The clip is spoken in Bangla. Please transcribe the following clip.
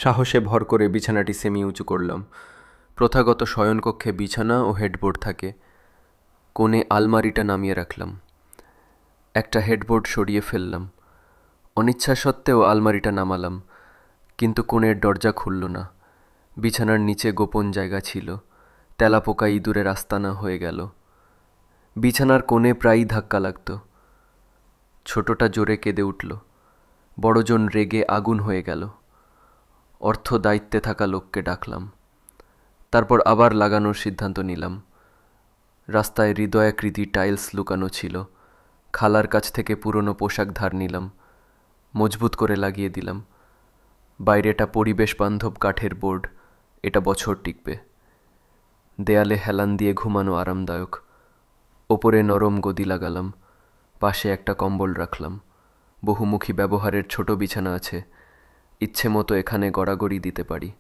সাহসে ভর করে বিছানাটি সেমি উঁচু করলাম। প্রথাগত শয়নকক্ষে বিছানা ও হেডবোর্ড থাকে। কোণে আলমারিটা নামিয়ে রাখলাম। একটা হেডবোর্ড সরিয়ে ফেললাম। অনিচ্ছা সত্ত্বেও আলমারিটা নামালাম, কিন্তু কোণের দরজা খুলল না। বিছানার নিচে গোপন জায়গা ছিল। তেলাপোকা ইঁদুরের আস্তানা হয়ে গেল। বিছানার কোণে প্রায়ই ধাক্কা লাগত। ছোটটা জোরে কেঁদে উঠল। বড়জন রেগে আগুন হয়ে গেল। অর্থ দায়িত্বে থাকা লোককে ডাকলাম। তারপর আবার লাগানোর সিদ্ধান্ত নিলাম। রাস্তায় হৃদয়াকৃতি টাইলস লুকানো ছিল। খালার কাছ থেকে পুরনো পোশাক ধার নিলাম, মজবুত করে লাগিয়ে দিলাম। বাইরেটা পরিবেশ বান্ধব কাঠের বোর্ড, এটা বছর টিকবে। দেয়ালে হেলান দিয়ে ঘুমানো আরামদায়ক। ওপরে নরম গদি লাগালাম, পাশে একটা কম্বল রাখলাম। বহুমুখী ব্যবহারের ছোট বিছানা আছে, ইচ্ছে মতো এখানে গড়াগড়ি দিতে পারি।